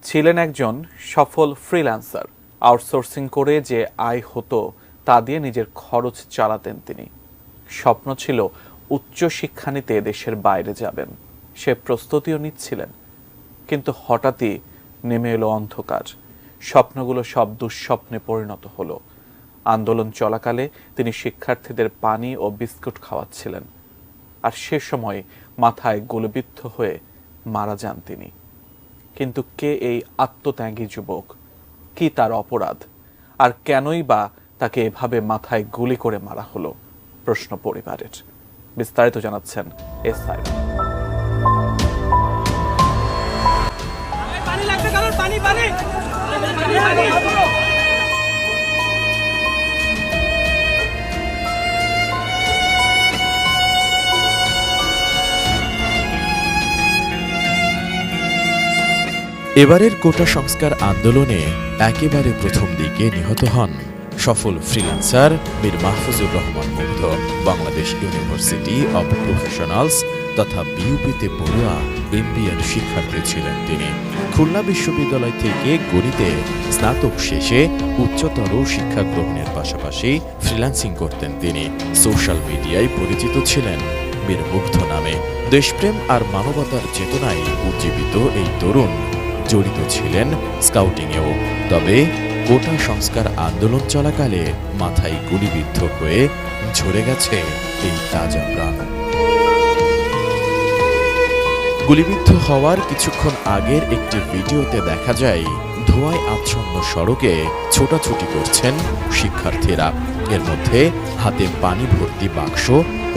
ছিলেন একজন সফল ফ্রিল্যান্সার। আউটসোর্সিং করে যে আয় হতো তা দিয়ে নিজের খরচ চালাতেন তিনি। স্বপ্ন ছিল উচ্চ শিক্ষা নিতে দেশের বাইরে যাবেন, সে প্রস্তুতিও নিচ্ছিলেন। কিন্তু হঠাৎই নেমে এলো অন্ধকার। স্বপ্নগুলো সব দুঃস্বপ্নে পরিণত হলো। আন্দোলন চলাকালে তিনি শিক্ষার্থীদের পানি ও বিস্কুট খাওয়াচ্ছিলেন, আর সে সময় মাথায় গুলিবিদ্ধ হয়ে মারা যান তিনি। কিন্তু কে এই আত্মত্যাগী যুবক, কি তার অপরাধ, আর কেনই বা তাকে এভাবে মাথায় গুলি করে মারা হলো? প্রশ্ন পরিবারের। বিস্তারিত জানাচ্ছেন এসআই। এবারের কোটা সংস্কার আন্দোলনে একেবারে প্রথম দিকে নিহত হন সফল ফ্রিল্যান্সার মীর মাহফুজুর রহমান মুগ্ধ। বাংলাদেশ ইউনিভার্সিটি অব প্রফেশনালস তথা বিইউপিতে পড়ুয়া এমবিএর শিক্ষার্থী ছিলেন তিনি। খুলনা বিশ্ববিদ্যালয় থেকে গণিতে স্নাতক শেষে উচ্চতর শিক্ষা গ্রহণের পাশাপাশি ফ্রিল্যান্সিং করতেন তিনি। সোশ্যাল মিডিয়ায় পরিচিত ছিলেন মীর মুগ্ধ নামে। দেশপ্রেম আর মানবতার চেতনায় উজ্জীবিত এই তরুণ জড়িত ছিলেন স্কাউটিংয়েও। তবে কোটা সংস্কার আন্দোলন চলাকালে মাথায় গুলিবিদ্ধ হয়ে ঝরে গেছে এই তাজা প্রাণ। গুলিবিদ্ধ হওয়ার কিছুক্ষণ আগের একটি ভিডিওতে দেখা যায় ধোঁয়ায় আচ্ছন্ন সড়কে ছোটাছুটি করছেন শিক্ষার্থীরা। এর মধ্যে হাতে পানি ভর্তি বাক্স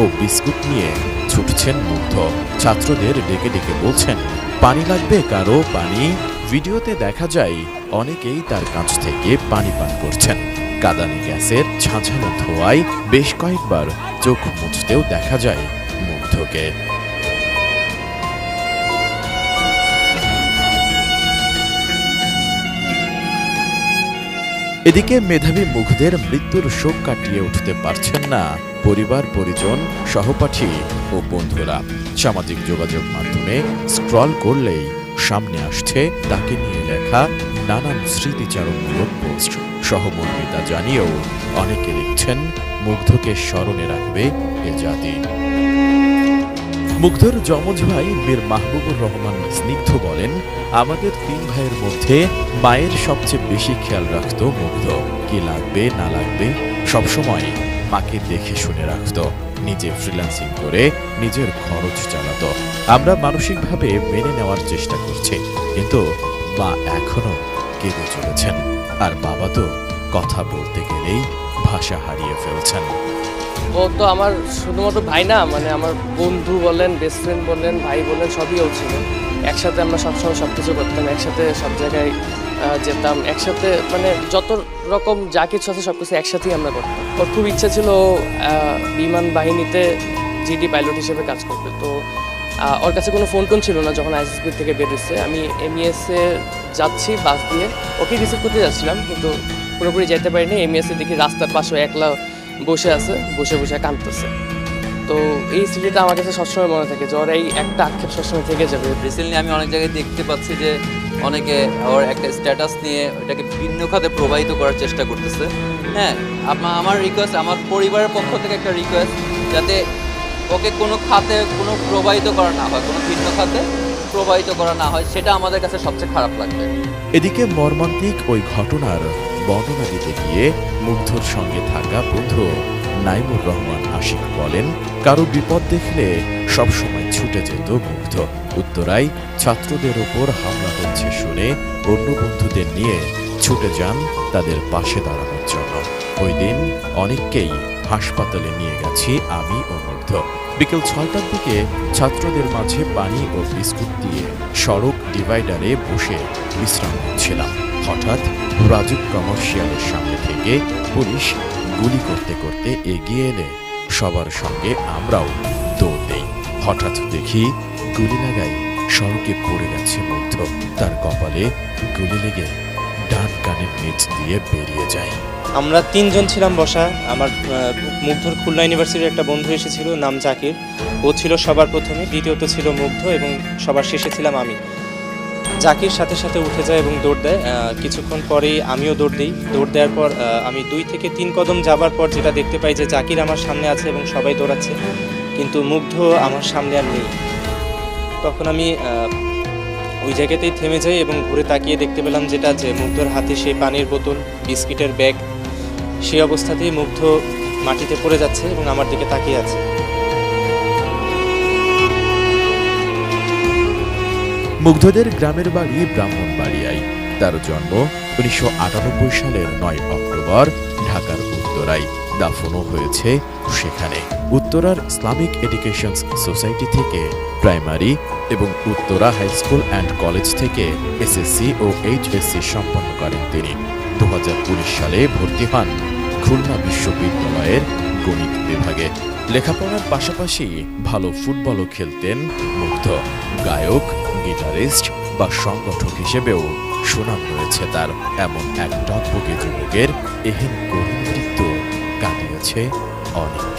ও বিস্কুট নিয়ে ছুটছেন মুগ্ধ। ছাত্রদের ডেকে ডেকে বলছেন, পানি লাগবে কারো, পানি। ভিডিওতে দেখা যায় অনেকেই তার কাছ থেকে পানি পান করছেন। কাঁদানে গ্যাসের ঝাঁঝালো ধোঁয়ায় বেশ কয়েকবার চোখ মুছতেও দেখা যায় মুগ্ধকে। এদিকে মেধাবী মুগ্ধের মৃত্যুর শোক কাটিয়ে উঠতে পারছেন না পরিবার, পরিজন, সহপাঠী ও বন্ধুরা। সামাজিক যোগাযোগ মাধ্যমে স্ক্রল করলেই সামনে আসছে তাকে নিয়ে লেখা নানান স্মৃতিচারণমূলক পোস্ট। সহমর্মিতা জানিয়েও অনেকে লিখছেন, মুগ্ধকে স্মরণে রাখবে এ জাতি। মুগ্ধর যমজ ভাই মীর মাহবুবুর রহমান স্নিগ্ধ বলেন, আমাদের 3 ভাইয়ের মধ্যে মায়ের সবচেয়ে বেশি খেয়াল রাখত মুগ্ধ। কি লাগবে না লাগবে সবসময় মাকে দেখে শুনে রাখত। নিজে ফ্রিল্যান্সিং করে নিজের খরচ চালাত। আমরা মানসিকভাবে মেনে নেওয়ার চেষ্টা করছি, কিন্তু মা এখনো কেঁদে চলেছেন। আর বাবা তো কথা বলতে গেলেই ভাষা হারিয়ে ফেলছেন। ও তো আমার শুধুমাত্র ভাই না, মানে আমার বন্ধু বলেন, বেস্ট ফ্রেন্ড বলেন, ভাই বলেন, সবই ও ছিল। একসাথে আমরা সবসময় সব কিছু করতাম, একসাথে সব জায়গায় যেতাম, একসাথে মানে যত রকম যা কিছু আছে সব কিছু একসাথেই আমরা করতাম। ওর খুব ইচ্ছা ছিল বিমান বাহিনীতে জিডি পাইলট হিসেবে কাজ করবে। তো ওর কাছে কোনো ফোন টোন ছিল না যখন আইএসএসবি থেকে বের হচ্ছে। আমি এমইএসে যাচ্ছি বাস দিয়ে, ওকে রিসিভ করতে যাচ্ছিলাম, কিন্তু পুরোপুরি যেতে পারিনি। এমইএসে দেখি রাস্তার পাশে একলা বসে আছে, বসে বসে কাঁদতেছে। তো এই স্মৃতিটা আমার কাছে সবসময় মনে থাকে, যে ওর এই একটা আক্ষেপ সবসময় থেকে যাবে। রিসেন্টলি আমি অনেক জায়গায় দেখতে পাচ্ছি যে অনেকে ওর একটা স্ট্যাটাস নিয়ে ওটাকে ভিন্ন খাতে প্রবাহিত করার চেষ্টা করতেছে। হ্যাঁ, আমার রিকোয়েস্ট, আমার পরিবারের পক্ষ থেকে একটা রিকোয়েস্ট, যাতে ওকে কোনো খাতে কোনো প্রবাহিত করা না হয়, কোনো ভিন্ন খাতে প্রবাহিত করা না হয়, সেটা আমাদের কাছে সবচেয়ে খারাপ লাগবে। এদিকে মর্মান্তিক ওই ঘটনার বর্ণনা দিতে গিয়ে মুগ্ধর সঙ্গে থাকা বন্ধু নাইমুর রহমান আশিক বলেন, কারো বিপদ দেখলে সবসময় ছুটে যেত মুগ্ধ। উত্তরায় ছাত্রদের ওপর হামলা হচ্ছে শুনে অন্য বন্ধুদের নিয়ে ছুটে যান তাদের পাশে দাঁড়ানোর জন্য। ওই দিন অনেককেই হাসপাতালে নিয়ে গেছি আমি ও মুগ্ধ। বিকেল 6টার দিকে ছাত্রদের মাঝে পানি ও বিস্কুট দিয়ে সড়ক ডিভাইডারে বসে বিশ্রাম নিচ্ছিলাম। হঠাৎ রাজুক কমার্শিয়ালের সামনে থেকে পুলিশ গুলি করতে করতে এগিয়ে এলে সবার সঙ্গে আমরাও দৌড় দেই। হঠাৎ দেখি গুলি লাগাই সড়কে পড়ে গেছে মুগ্ধ। তার কপালে গুলি লেগে ডান কানের নিচ দিয়ে বেরিয়ে যায়। আমরা 3 জন ছিলাম বসা। আমার মুগ্ধর খুলনা ইউনিভার্সিটির একটা বন্ধু এসেছিল, নাম জাকির। ও ছিল সবার প্রথমে, দ্বিতীয়ত ছিল মুগ্ধ এবং সবার শেষে ছিলাম আমি। জাকির সাথে সাথে উঠে যায় এবং দৌড় দেয়। কিছুক্ষণ পরেই আমিও দৌড় দিই। দৌড় দেওয়ার পর আমি 2 থেকে 3 কদম যাবার পর যেটা দেখতে পাই যে জাকির আমার সামনে আছে এবং সবাই দৌড়াচ্ছে, কিন্তু মুগ্ধ আমার সামনে আর নেই। তখন আমি ওই জায়গাতেই থেমে যাই এবং ঘুরে তাকিয়ে দেখতে পেলাম যেটা যে মুগ্ধর হাতে সেই পানির বোতল, বিস্কিটের ব্যাগ, সেই অবস্থাতেই মুগ্ধ মাটিতে পড়ে যাচ্ছে এবং আমার দিকে তাকিয়ে আছে। মুগ্ধদের গ্রামের বাড়ি ব্রাহ্মণবাড়িয়ায়। তার জন্ম 1998 সালের 9 অক্টোবর ঢাকার উত্তরায়। দাফনও হয়েছে সেখানে। উত্তরার ইসলামিক এডুকেশন সোসাইটি থেকে প্রাইমারি এবং Uttara high school and college থেকে এসএসসি ও এইচএসসি সম্পন্ন করেন তিনি। 2019 সালে ভর্তি হন খুলনা বিশ্ববিদ্যালয়ের গণিত বিভাগে। লেখাপড়ার পাশাপাশি ভালো ফুটবলও খেলতেন মুগ্ধ। গায়ক, গিটারিস্ট বা সংগঠক হিসেবেও সুনাম রয়েছে তার। এমন এক টকবকে যুবকের এহেন করুণ মৃত্যু কাঁদিয়েছে অনেক।